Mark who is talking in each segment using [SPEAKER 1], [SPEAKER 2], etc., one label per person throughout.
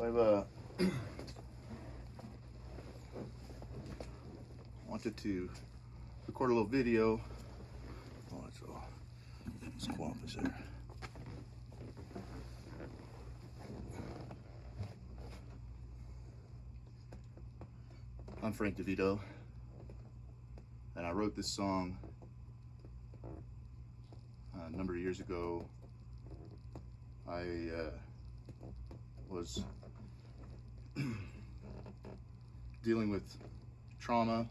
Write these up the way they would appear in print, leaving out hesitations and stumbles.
[SPEAKER 1] I've wanted to record a little video. Oh, it's a swamp is there. I'm Frank DeVito, and I wrote this song a number of years ago. I was dealing with trauma,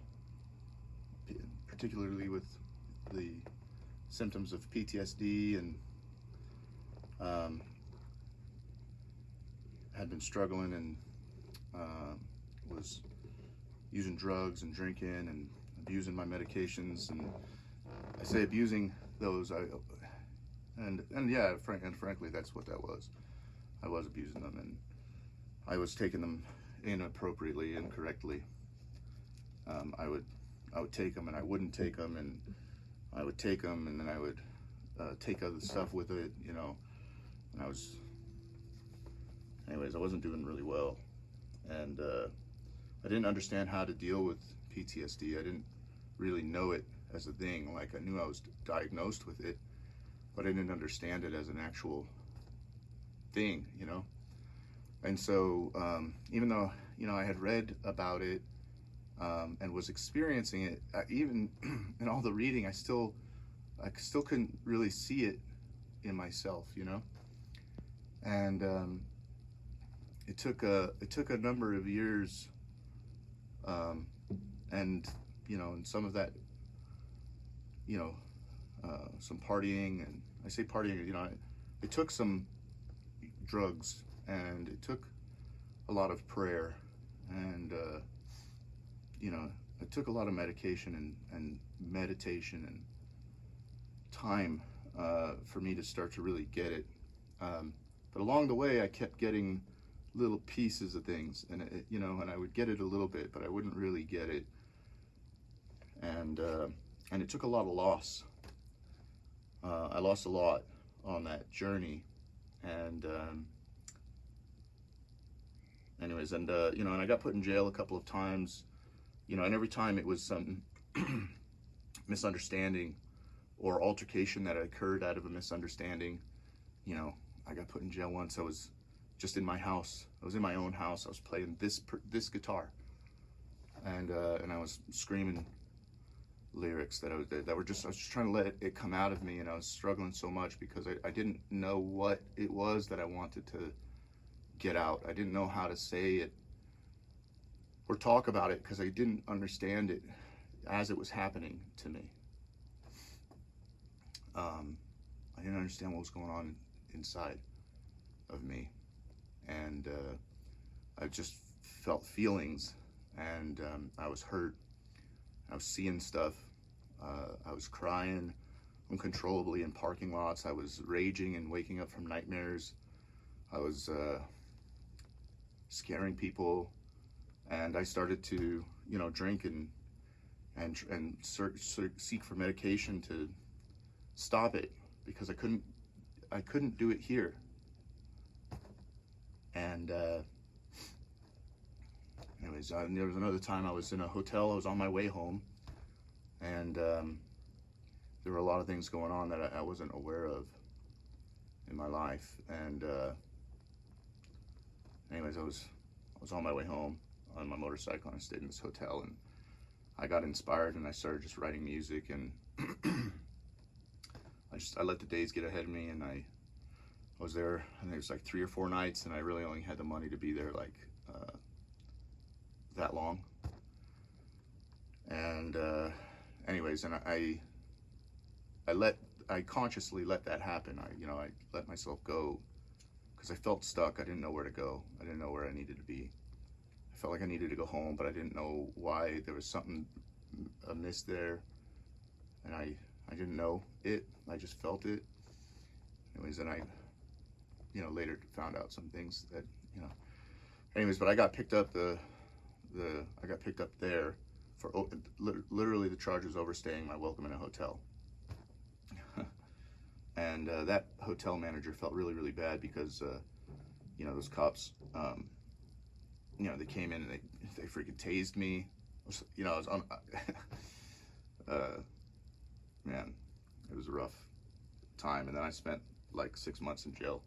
[SPEAKER 1] particularly with the symptoms of PTSD, and had been struggling and was using drugs and drinking and abusing my medications. And I say abusing those, frankly, that's what that was. I was abusing them, and I was taking them inappropriately, incorrectly. I would take them and I wouldn't take them, and I would take them and then I would take other stuff with it, and I wasn't doing really well, and I didn't understand how to deal with PTSD. I didn't really know it as a thing. Like, I knew I was diagnosed with it, but I didn't understand it as an actual thing, And so even though, I had read about it and was experiencing it, even in all the reading, I still couldn't really see it in myself, And it took a number of years, and some of that, some partying, and I say partying, it took some drugs, and it took a lot of prayer, and it took a lot of medication and meditation and time for me to start to really get it. But along the way, I kept getting little pieces of things, and and I would get it a little bit, but I wouldn't really get it, and it took a lot of loss. I lost a lot on that journey, and and I got put in jail a couple of times, and every time it was some misunderstanding or altercation that occurred out of a misunderstanding. I got put in jail once. I was just in my house. I was in my own house. I was playing this guitar, and I was screaming lyrics that I was just trying to let it come out of me, and I was struggling so much because I didn't know what it was that I wanted to get out. I didn't know how to say it or talk about it because I didn't understand it as it was happening to me. I didn't understand what was going on inside of me, and I just felt feelings, and I was hurt. I was seeing stuff. I was crying uncontrollably in parking lots. I was raging and waking up from nightmares. I was scaring people, and I started to, drink and seek for medication to stop it, because I couldn't do it here. And there was another time I was in a hotel. I was on my way home, and there were a lot of things going on that I wasn't aware of in my life. And I was on my way home on my motorcycle, and I stayed in this hotel, and I got inspired, and I started just writing music, and I let the days get ahead of me, and I was there, I think it was like 3 or 4 nights, and I really only had the money to be there like that long. And I consciously let that happen. I let myself go because I felt stuck. I didn't know where to go. I didn't know where I needed to be. I felt like I needed to go home, but I didn't know why. There was something amiss there, and I didn't know it. I just felt it. Anyways, and I later found out some things that, but I got picked up I got picked up there for literally the charge was overstaying my welcome in a hotel. And that hotel manager felt really, really bad because, those cops they came in and they freaking tased me. I was on, uh, man, it was a rough time. And then I spent like 6 months in jail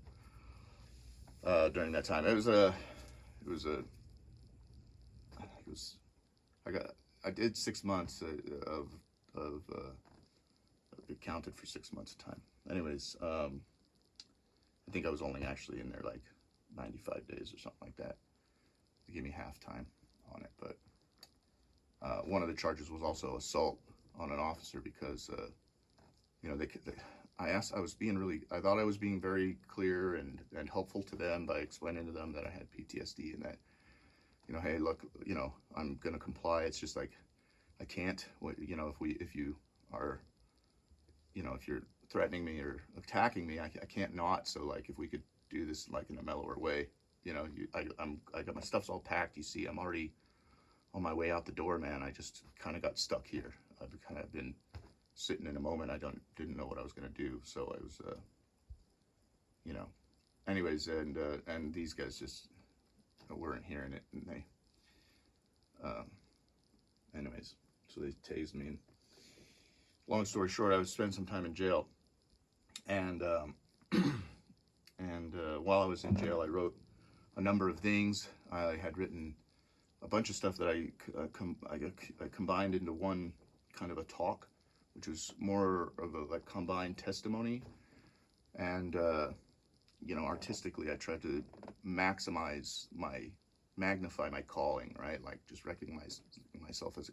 [SPEAKER 1] during that time. It was I did 6 months of it counted for 6 months of time. Anyways, I think I was only actually in there like 95 days or something like that. They gave me half time on it, but one of the charges was also assault on an officer because I thought I was being very clear and helpful to them by explaining to them that I had PTSD and that, hey, look, I'm gonna comply. It's just like I can't. If you are, if you're threatening me or attacking me, I can't not. So like, if we could do this like in a mellower way, I got my stuff's all packed. You see, I'm already on my way out the door, man. I just kind of got stuck here. I've kind of been sitting in a moment. I didn't know what I was gonna do. So I was, anyways, and these guys just weren't hearing it, and they, anyways, so they tased me. And long story short, I was spending some time in jail, and while I was in jail, I wrote a number of things. I had written a bunch of stuff that I combined into one kind of a talk, which was more of a like combined testimony, and artistically I tried to magnify my calling, right? Like just recognize myself as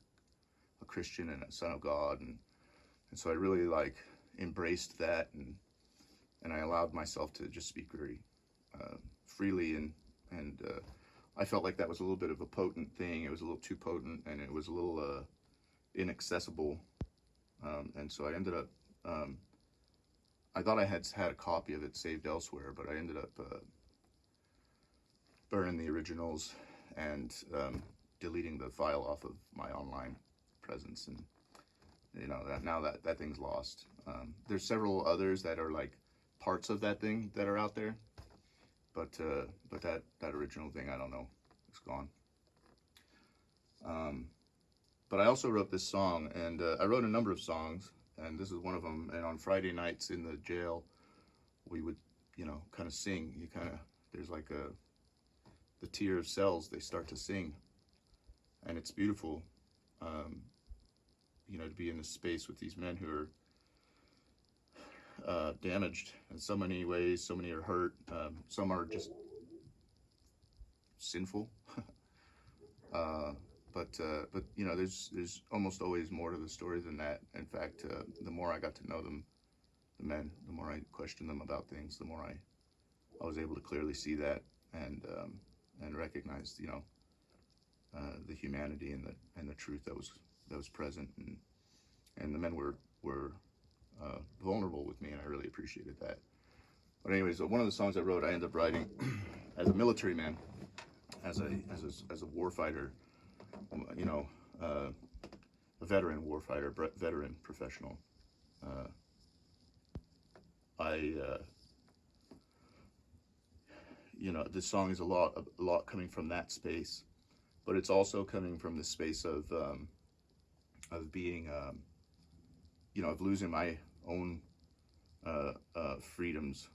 [SPEAKER 1] a Christian and a son of God, and so I really like embraced that, and I allowed myself to just speak very freely, and I felt like that was a little bit of a potent thing. It was a little too potent, and it was a little inaccessible, and so I ended up, I thought I had a copy of it saved elsewhere, but I ended up burning the originals and deleting the file off of my online presence, and that thing's lost. There's several others that are like parts of that thing that are out there, but that original thing, I don't know, it's gone. But I also wrote this song, and I wrote a number of songs, and this is one of them. And on Friday nights in the jail, we would, kind of sing. There's like the tier of cells, they start to sing, and it's beautiful, to be in this space with these men who are damaged in so many ways. So many are hurt. Some are just sinful. But there's almost always more to the story than that. In fact, the more I got to know them, the men, the more I questioned them about things, the more I was able to clearly see that and recognize, the humanity and the truth that was present, and the men were vulnerable with me, and I really appreciated that. But anyways, one of the songs I wrote, I ended up writing as a military man, as a war fighter, a veteran war fighter, veteran professional. This song is a lot coming from that space, but it's also coming from the space of being, of losing my own freedoms,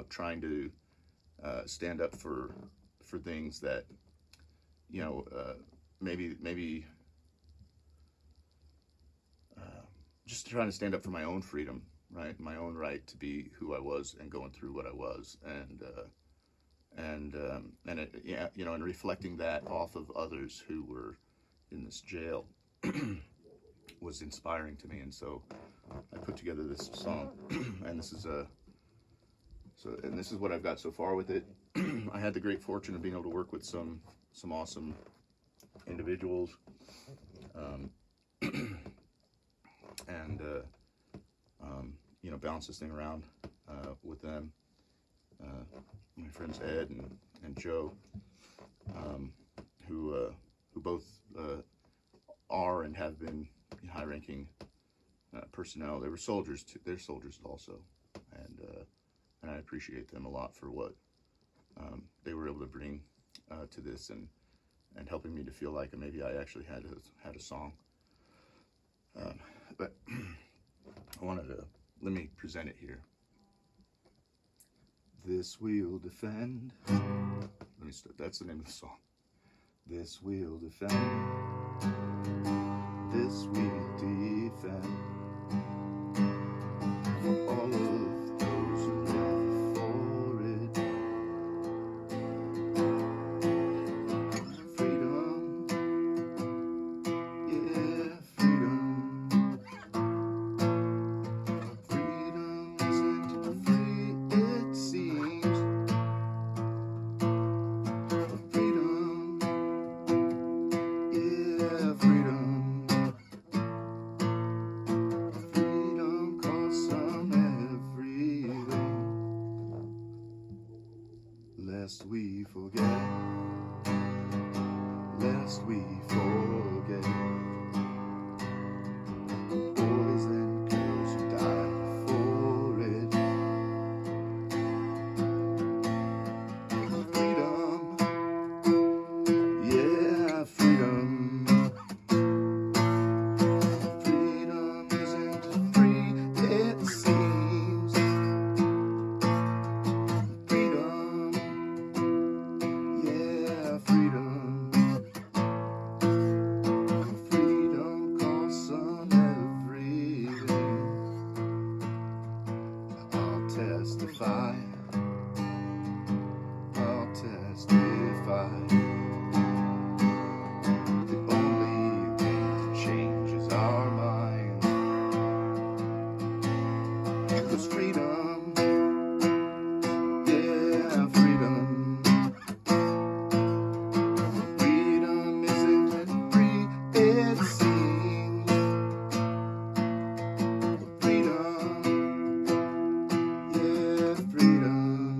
[SPEAKER 1] trying to stand up for things that, maybe just trying to stand up for my own freedom, right? My own right to be who I was and going through what I was, and reflecting that off of others who were in this jail was inspiring to me, and so I put together this song, and this is what I've got so far with it. I had the great fortune of being able to work with some awesome individuals, and bounce this thing around with them. My friends Ed and Joe, who both are and have been high-ranking personnel. They were soldiers too. They're soldiers also, and I appreciate them a lot for what they were able to bring to this. And and helping me to feel like maybe I actually had a song. But let me present it here. This we'll defend. Let me start. That's the name of the song. This we'll defend. This we'll defend. All of those who live for it. Freedom. Yeah, freedom. Freedom isn't free, it seems. Freedom. Yeah, freedom. Freedom costs some everything. Lest we forget. Lest we forget. Boys and girls who died for it. Freedom. Yeah, freedom. Freedom isn't free, it seems. Freedom. Yeah, freedom. Freedom costs some everything. I'll testify. I'll testify. The only thing to change is our minds. 'Cause freedom, yeah, freedom. Freedom isn't free, it seems. Freedom, yeah, freedom.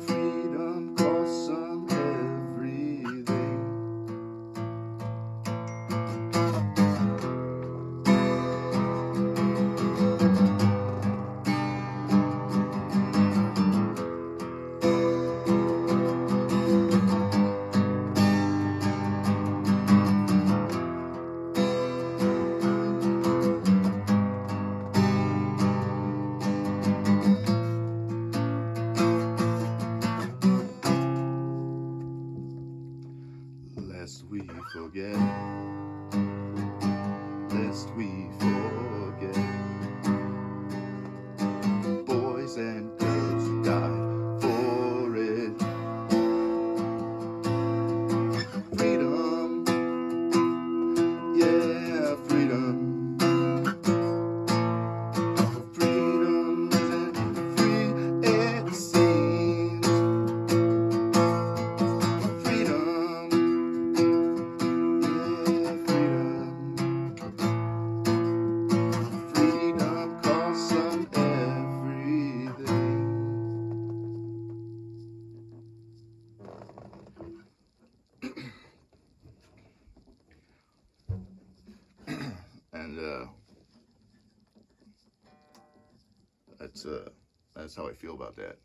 [SPEAKER 1] Freedom costs some everything. Lest we forget, lest we forget. Boys and girls who died for it. Freedom, yeah, freedom. Freedom isn't free, it seems. Freedom, yeah, freedom. Freedom costs some everything. And that's how I feel about that.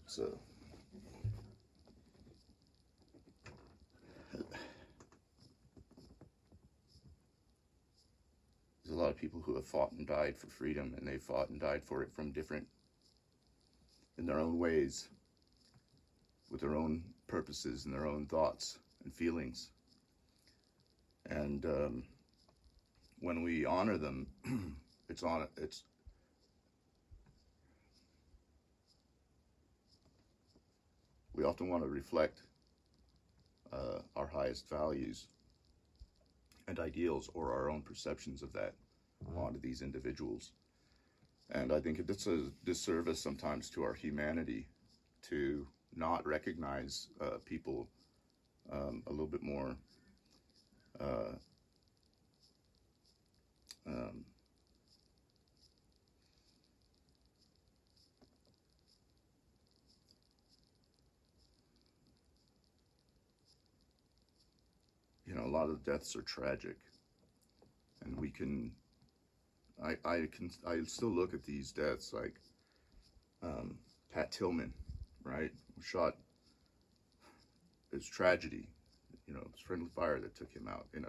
[SPEAKER 1] So there's a lot of people who have fought and died for freedom, and they fought and died for it from different, in their own ways, with their own purposes and their own thoughts and feelings. And when we honor them, we often want to reflect our highest values and ideals, or our own perceptions of that, onto these individuals. And I think it's a disservice sometimes to our humanity to not recognize people a little bit more a lot of deaths are tragic, and I still look at these deaths like Pat Tillman, right? was shot. It was tragedy. It was friendly fire that took him out in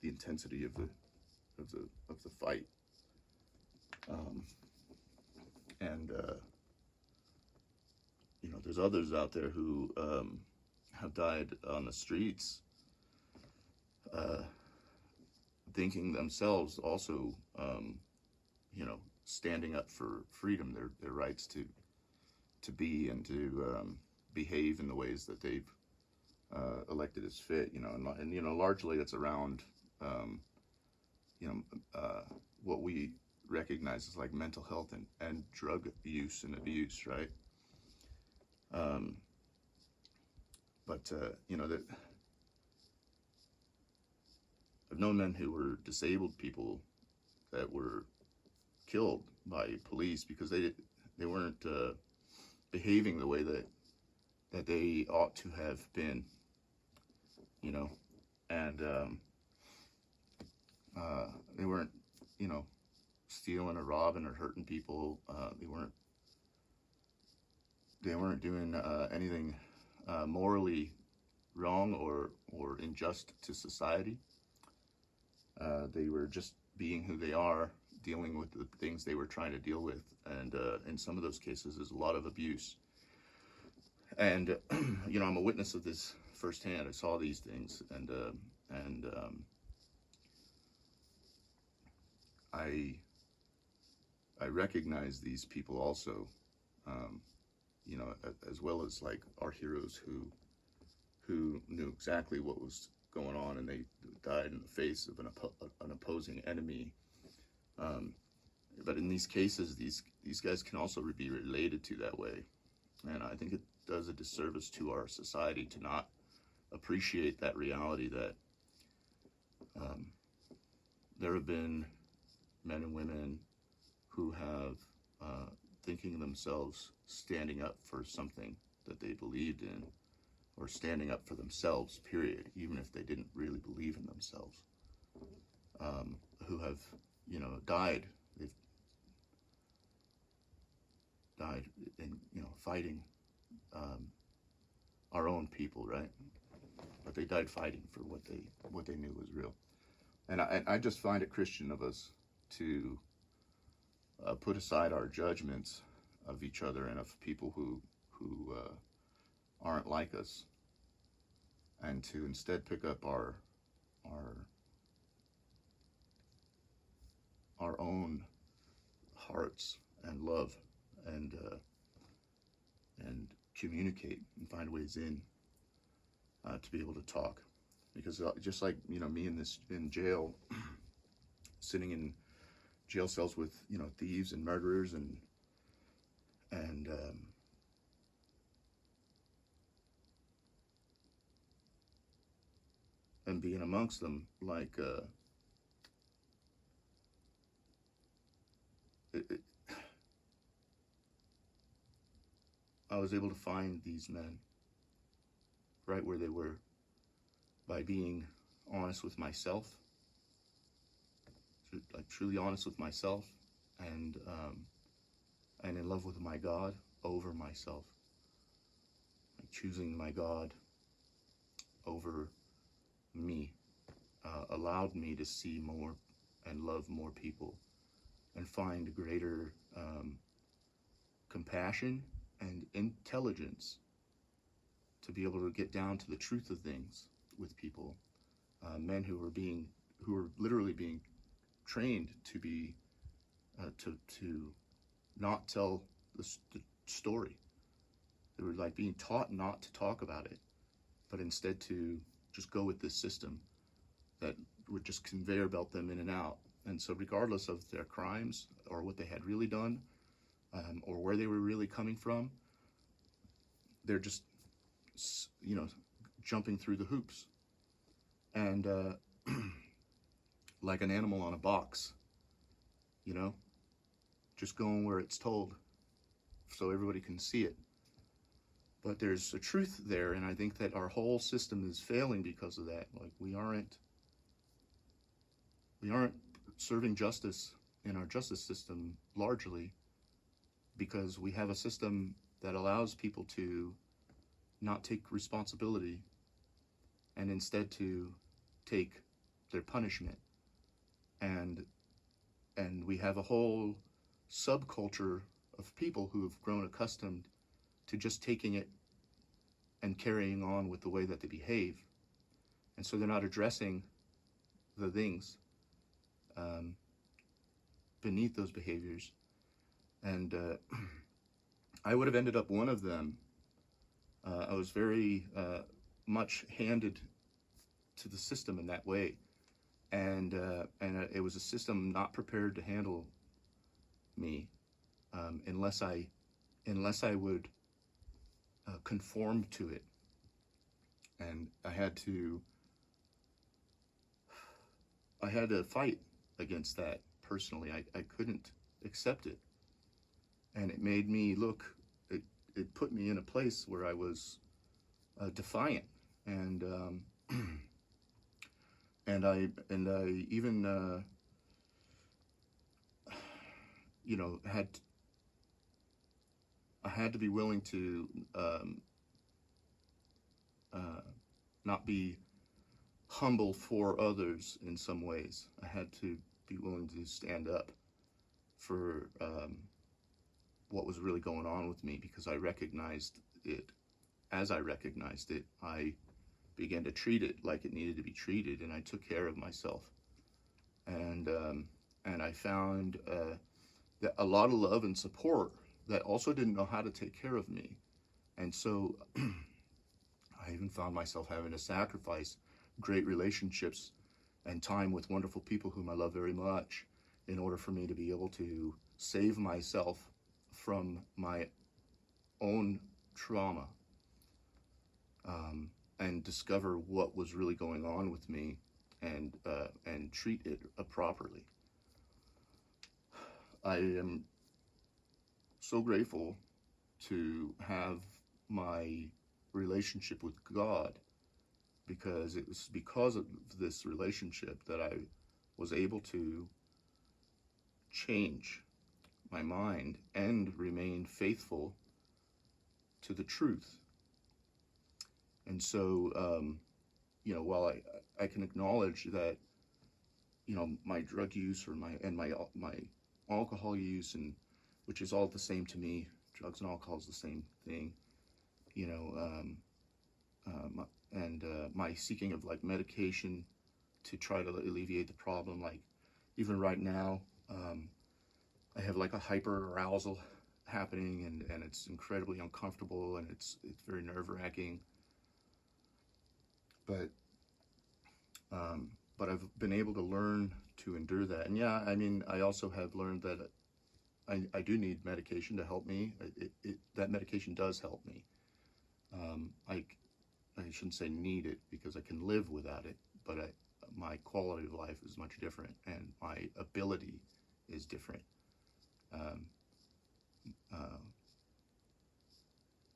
[SPEAKER 1] the intensity of the fight. And there's others out there who have died on the streets, thinking themselves also, standing up for freedom, their rights to be and to behave in the ways that they've elected as fit. And largely it's around what we recognize as like mental health and drug use and abuse, right? That I've known men who were disabled people that were killed by police because they weren't behaving the way that they ought to have been, and they weren't, stealing or robbing or hurting people. They weren't doing anything morally wrong or unjust to society. They were just being who they are, dealing with the things they were trying to deal with, and in some of those cases, there's a lot of abuse. And I'm a witness of this firsthand. I saw these things, and I recognize these people also, as well as like our heroes who knew exactly what was going on, and they died in the face of an opposing enemy. But in these cases, these guys can also be related to that way, and I think it does a disservice to our society to not appreciate that reality that there have been men and women who have, thinking themselves, standing up for something that they believed in, or standing up for themselves, period, even if they didn't really believe in themselves, who have, died. They've died in, fighting our own people, right? But they died fighting for what they knew was real. And I just find it Christian of us to put aside our judgments of each other and of people who aren't like us, and to instead pick up our own hearts and love and communicate and find ways in to be able to talk. Because just like me in jail, sitting in jail cells with thieves and murderers and being amongst them, like I was able to find these men right where they were by being honest with myself, like truly honest with myself, and in love with my God over myself, like choosing my God over me, allowed me to see more and love more people and find greater compassion and intelligence to be able to get down to the truth of things with people. Men who were literally being trained to be to not tell the story. They were like being taught not to talk about it, but instead to just go with this system that would just conveyor belt them in and out. And so regardless of their crimes or what they had really done, or where they were really coming from, they're just, jumping through the hoops. And like an animal on a box, just going where it's told so everybody can see it. But there's a truth there, and I think that our whole system is failing because of that. Like we aren't serving justice in our justice system largely because we have a system that allows people to not take responsibility and instead to take their punishment. And we have a whole subculture of people who have grown accustomed to just taking it and carrying on with the way that they behave. And so they're not addressing the things beneath those behaviors. And I would have ended up one of them. I was very much handed to the system in that way. And it was a system not prepared to handle me unless I would conform to it. And I had to fight against that personally. I couldn't accept it. And it made me look, it put me in a place where I was defiant. And and I even I had to be willing to not be humble for others in some ways. I had to be willing to stand up for what was really going on with me, because I recognized it. As I recognized it, I began to treat it like it needed to be treated, and I took care of myself. And I found that a lot of love and support that also didn't know how to take care of me. And so I even found myself having to sacrifice great relationships and time with wonderful people whom I love very much in order for me to be able to save myself from my own trauma, and discover what was really going on with me, and treat it properly. I am so grateful to have my relationship with God, because it was because of this relationship that I was able to change my mind and remain faithful to the truth. And so, while I can acknowledge that, my drug use or my alcohol use, and which is all the same to me, drugs and alcohol is the same thing, my seeking of like medication to try to alleviate the problem. Like even right now, I have like a hyper arousal happening, and it's incredibly uncomfortable, and it's very nerve-wracking. But I've been able to learn to endure that. And yeah, I mean, I also have learned that I do need medication to help me. That medication does help me. I shouldn't say need it, because I can live without it, but my quality of life is much different, and my ability is different.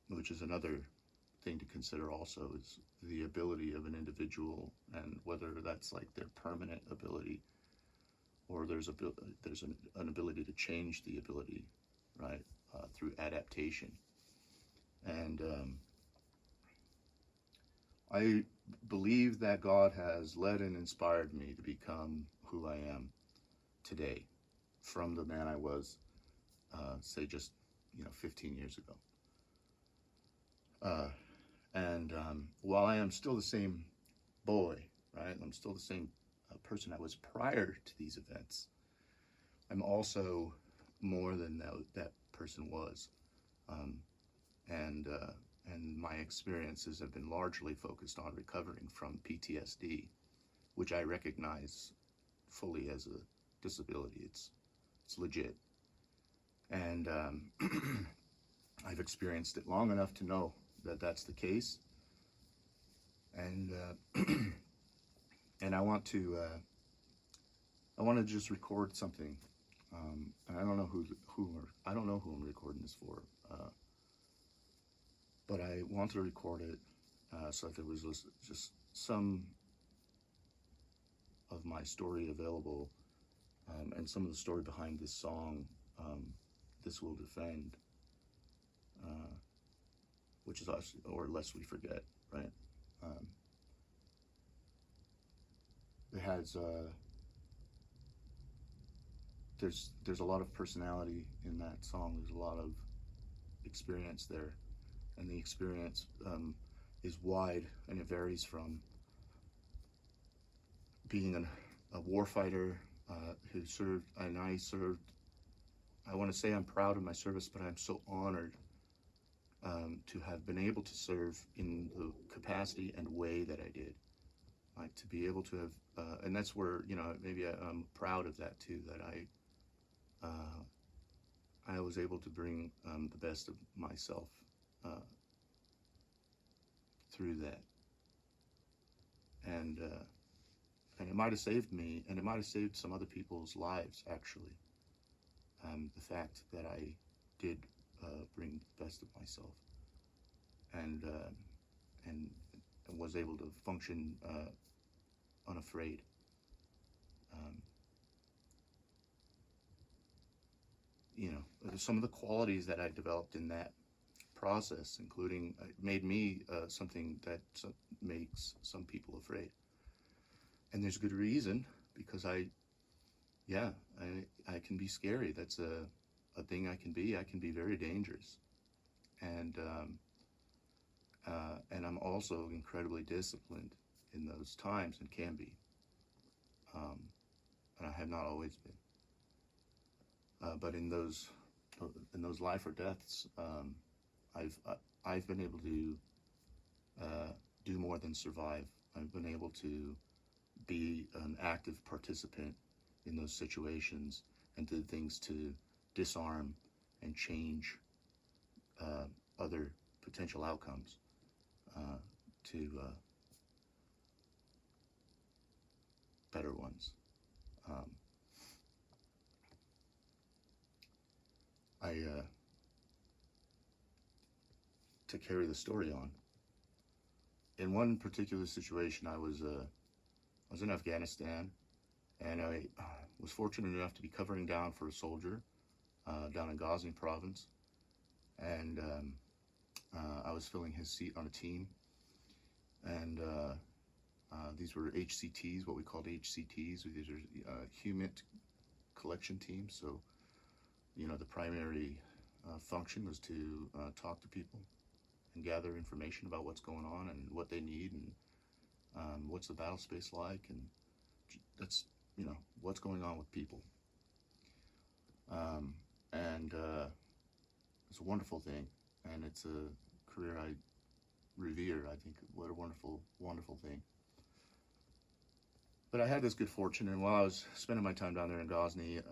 [SPEAKER 1] Which is another thing to consider also, is the ability of an individual, and whether that's like their permanent ability, or there's an ability to change the ability, right, through adaptation. And I believe that God has led and inspired me to become who I am today, from the man I was, say just 15 years ago. And while I am still the same boy, right, I'm still the same person I was prior to these events, I'm also more than that person was. And my experiences have been largely focused on recovering from PTSD, which I recognize fully as a disability. It's legit. And I've experienced it long enough to know that that's the case. And and I want to just record something. And I don't know who I'm recording this for. But I want to record it so that there was just some of my story available, and some of the story behind this song, This Will Defend. which is us, or lest we forget, right? Um, it has there's a lot of personality in that song. There's a lot of experience there, and the experience is wide, and it varies from being a warfighter who served, and I served. I want to say I'm proud of my service, but I'm so honored to have been able to serve in the capacity and way that I did. Like to be able to have, and that's where, you know, maybe I'm proud of that too, that I was able to bring the best of myself through that, and it might have saved me, and it might have saved some other people's lives actually. The fact that I did bring the best of myself, and and was able to function unafraid. Um, you know, some of the qualities that I developed in that process, including made me something that makes some people afraid. And there's good reason, because yeah, I can be scary. That's a thing I can be. I can be very dangerous. And I'm also incredibly disciplined in those times, and can be. Um, and I have not always been. But in those life or deaths, I've been able to do more than survive. I've been able to be an active participant in those situations, and did things to disarm and change other potential outcomes to better ones. Um, to carry the story on, in one particular situation, I was in Afghanistan, and I was fortunate enough to be covering down for a soldier down in Ghazni province, and I was filling his seat on a team, and these were HCTs, what we called HCTs. These are human collection teams. So, you know, the primary function was to talk to people and gather information about what's going on and what they need, and what's the battle space like, and that's, you know, what's going on with people. And it's a wonderful thing, and it's a career I revere. I think what a wonderful, wonderful thing. But I had this good fortune, and while I was spending my time down there in Ghazni,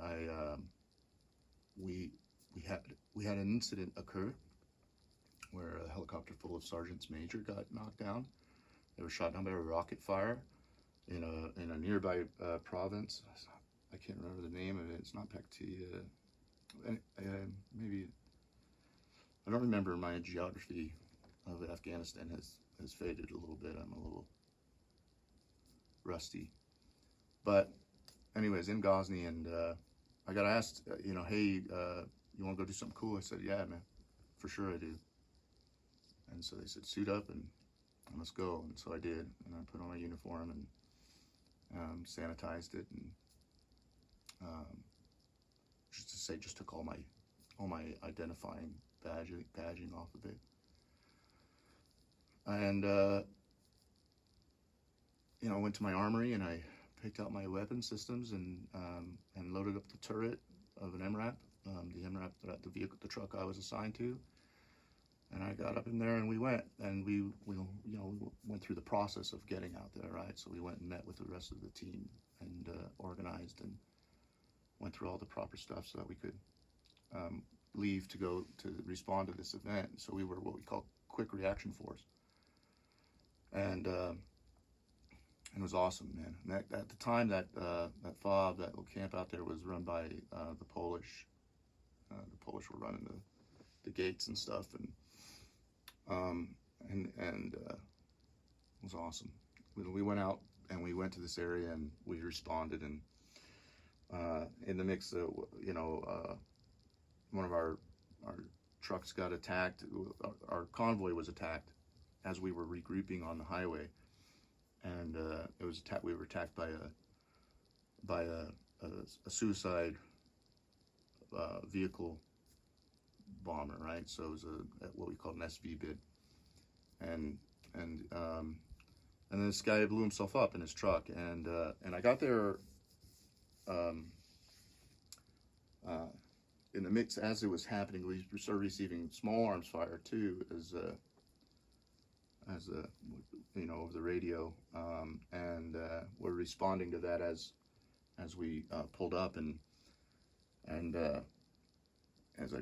[SPEAKER 1] we had an incident occur where a helicopter full of sergeants major got knocked down. They were shot down by a rocket fire in a nearby province. I can't remember the name of it. It's not Paktia. Maybe, I don't remember. My geography of Afghanistan has faded a little bit. I'm a little rusty. But anyways, in Ghazni, and I got asked, you know, hey, you want to go do something cool? I said, yeah, man, for sure I do. And so they said, suit up and let's go. And so I did, and I put on my uniform and sanitized it, and just took all my identifying badging off of it, and you know, went to my armory, and I picked out my weapon systems, and loaded up the turret of an MRAP, the vehicle, the truck I was assigned to. And I got up in there, and we went, and we went through the process of getting out there, right? So we went and met with the rest of the team, and organized, and went through all the proper stuff so that we could leave to go to respond to this event. So we were what we call quick reaction force, and it was awesome, man. And at the time, that FOB, that little camp out there, was run by the Polish. The Polish were running the gates and stuff, and it was awesome. We went out, and we went to this area, and we responded, and in the mix of, one of our trucks got attacked. Our convoy was attacked as we were regrouping on the highway, and it was we were attacked by a suicide vehicle bomber, right? So it was what we call an SV bid, and and um, and then this guy blew himself up in his truck, and I got there um, uh, in the mix as it was happening. We started receiving small arms fire too, as over the radio, and we're responding to that as we pulled up, and as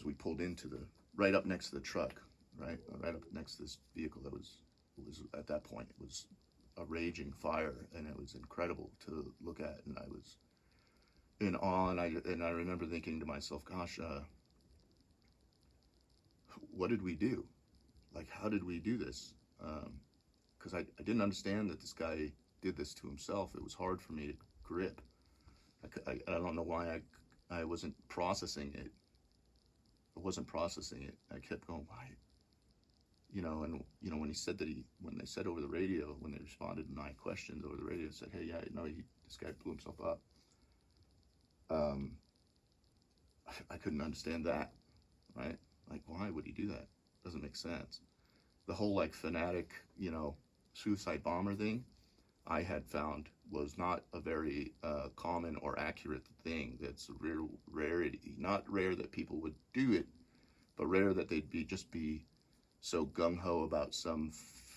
[SPEAKER 1] we pulled into the right up next to the truck, right up next to this vehicle that was at that point, it was a raging fire, and it was incredible to look at, and I was in awe, and I remember thinking to myself, gosh, what did we do? Like, how did we do this? Because I didn't understand that this guy did this to himself. It was hard for me to grip. I don't know why I wasn't processing it. I wasn't processing it. I kept going, why? And when he said when they said over the radio, when they responded to my questions over the radio, said, hey, yeah, this guy blew himself up. I couldn't understand that, right? Like, why would he do that? Doesn't make sense. The whole like fanatic, suicide bomber thing, I had found was not a very common or accurate thing. That's a real rarity. Not rare that people would do it, but rare that they'd just be so gung-ho about some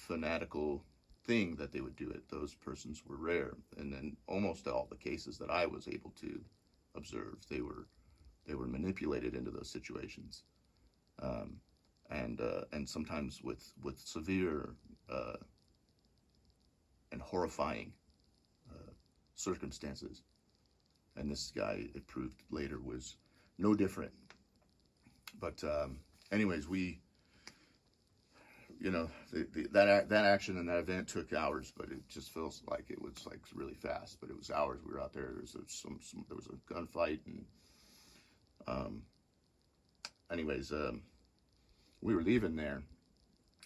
[SPEAKER 1] fanatical thing that they would do it. Those persons were rare, and then almost all the cases that I was able to observe, they were manipulated into those situations, and sometimes with severe and horrifying circumstances. And this guy, it proved later, was no different. But anyways, that action and that event took hours, but it just feels like it was like really fast. But it was hours. We were out there. There was a gunfight, and anyways, we were leaving there,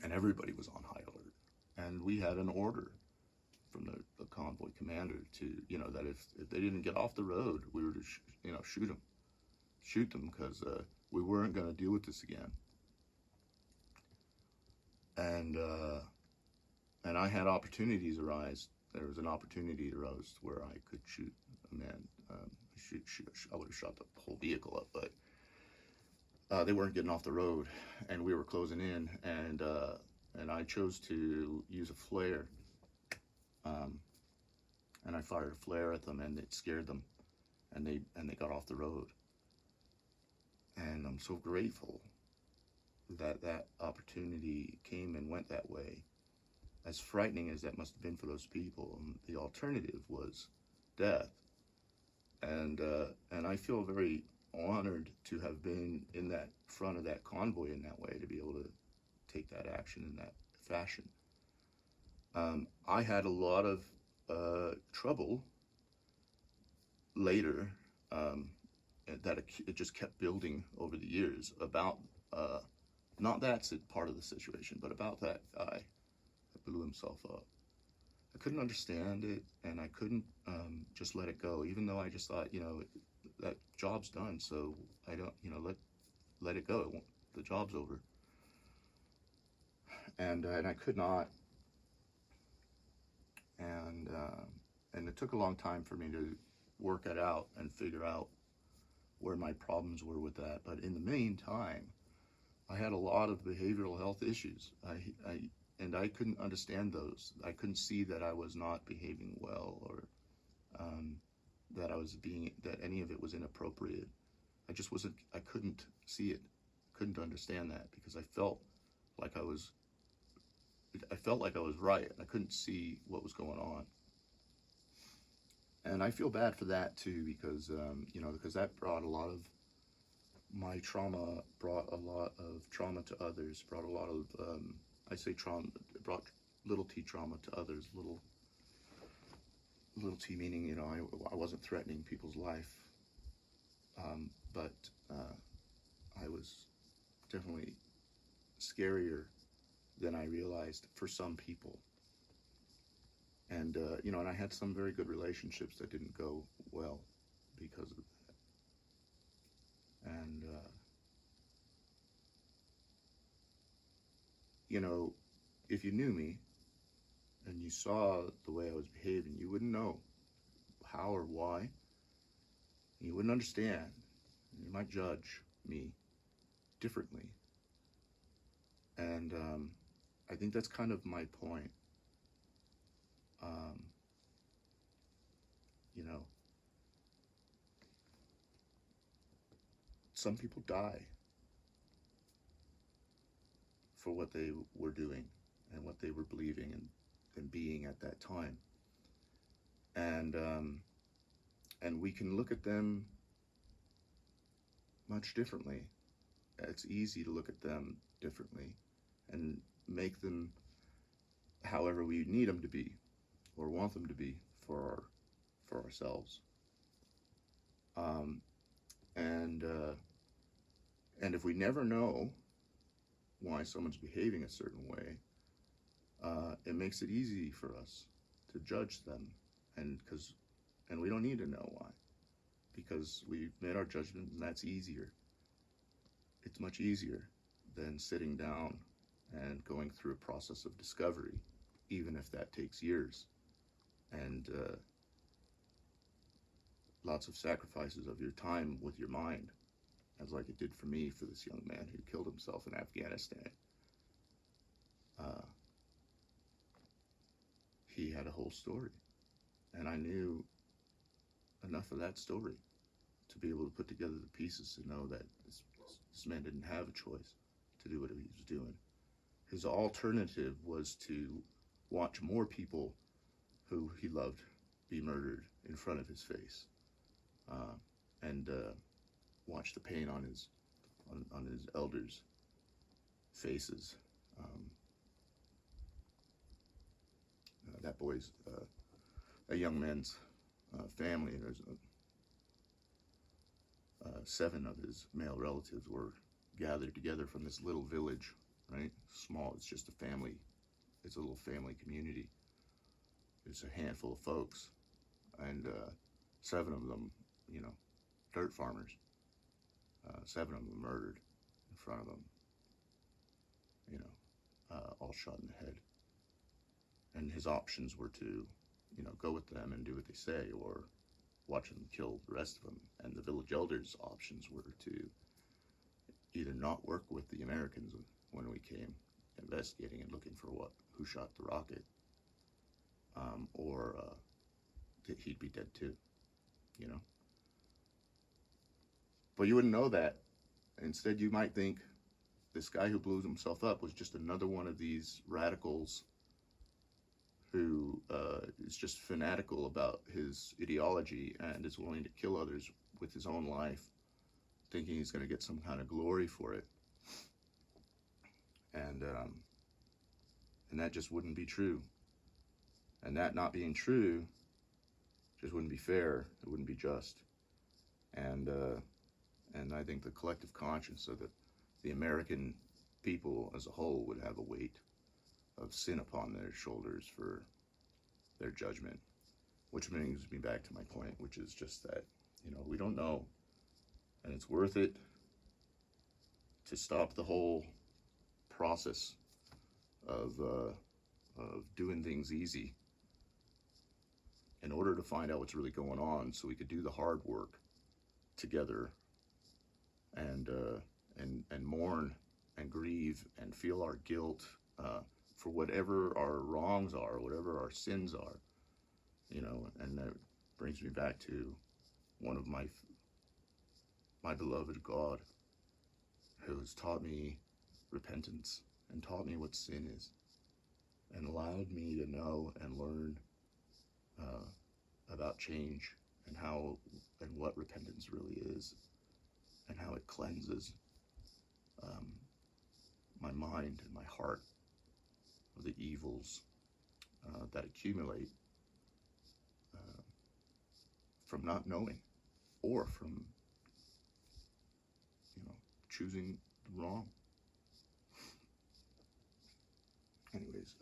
[SPEAKER 1] and everybody was on high alert, and we had an order from the convoy commander to, that if they didn't get off the road, we were to shoot them, because we weren't going to deal with this again. And I had opportunities arise. There was an opportunity arose where I could shoot a man. I would have shot the whole vehicle up, but they weren't getting off the road, and we were closing in, and I chose to use a flare. And I fired a flare at them, and it scared them, and they got off the road. And I'm so grateful that opportunity came and went that way. As frightening as that must have been for those people, the alternative was death. And I feel very honored to have been in that front of that convoy in that way, to be able to take that action in that fashion. I had a lot of trouble later, that it just kept building over the years about, not that's part of the situation, but about that guy that blew himself up. I couldn't understand it, and I couldn't just let it go, even though I just thought, that job's done, so I don't, let it go. The job's over. And I could not. And it took a long time for me to work it out and figure out where my problems were with that. But in the meantime, I had a lot of behavioral health issues. And I couldn't understand those. I couldn't see that I was not behaving well, or that any of it was inappropriate. I couldn't see it. Couldn't understand that, because I felt like I was right. I couldn't see what was going on. And I feel bad for that too, because because that brought a lot of my trauma, brought a lot of trauma to others, brought a lot of I say trauma, it brought little t trauma to others. Little t meaning, I wasn't threatening people's life, but I was definitely scarier than I realized for some people. And, and I had some very good relationships that didn't go well because of that. And, if you knew me and you saw the way I was behaving, you wouldn't know how or why. You wouldn't understand. You might judge me differently. And I think that's kind of my point. Um, you know, some people die for what they were doing and what they were believing and being at that time. And we can look at them much differently. It's easy to look at them differently and make them however we need them to be or want them to be for ourselves. Um, and if we never know why someone's behaving a certain way, it makes it easy for us to judge them, and we don't need to know why, because we've made our judgment, and that's easier. It's much easier than sitting down and going through a process of discovery, even if that takes years, and lots of sacrifices of your time with your mind, as like it did for me for this young man who killed himself in Afghanistan. He had a whole story, and I knew enough of that story to be able to put together the pieces to know that this man didn't have a choice to do what he was doing. His alternative was to watch more people who he loved be murdered in front of his face, and watch the pain on his elders' faces. That boy's a young man's family. There's 7 of his male relatives were gathered together from this little village, right? Small. It's just a family. It's a little family community. It's a handful of folks, and 7 of them, dirt farmers. 7 of them murdered in front of them, all shot in the head. And his options were to, go with them and do what they say, or watch them kill the rest of them. And the village elders' options were to either not work with the Americans when we came investigating and looking for who shot the rocket, or that he'd be dead too, But you wouldn't know that. Instead, you might think this guy who blew himself up was just another one of these radicals who is just fanatical about his ideology and is willing to kill others with his own life, thinking he's going to get some kind of glory for it. And that just wouldn't be true. And that not being true just wouldn't be fair. It wouldn't be just. And I think the collective conscience of the American people as a whole would have a weight of sin upon their shoulders for their judgment, which brings me back to my point, which is just that, we don't know, and it's worth it to stop the whole process of doing things easy in order to find out what's really going on, so we could do the hard work together and mourn and grieve and feel our guilt for whatever our wrongs are, whatever our sins are, and that brings me back to one of my beloved God, who has taught me repentance and taught me what sin is and allowed me to know and learn about change and how and what repentance really is and how it cleanses my mind and my heart of the evils that accumulate from not knowing or from choosing wrong. anyways,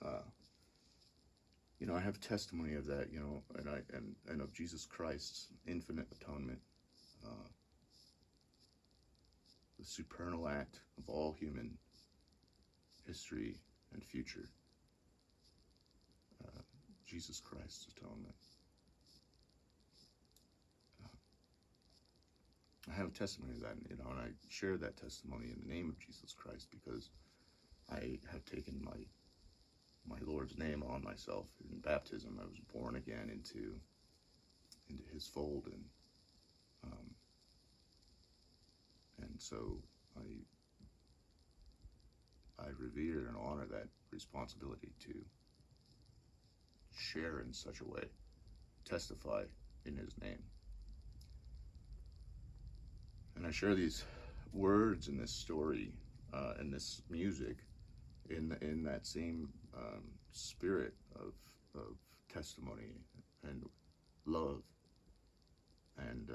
[SPEAKER 1] I have testimony of that, and of Jesus Christ's infinite atonement, the supernal act of all human history and future, Jesus Christ's atonement. I have a testimony of that, and I share that testimony in the name of Jesus Christ because I have taken my Lord's name on myself in baptism. I was born again into His fold, and so I revere and honor that responsibility to share in such a way, testify in His name. And I share these words in this story and this music in that same spirit of testimony and love and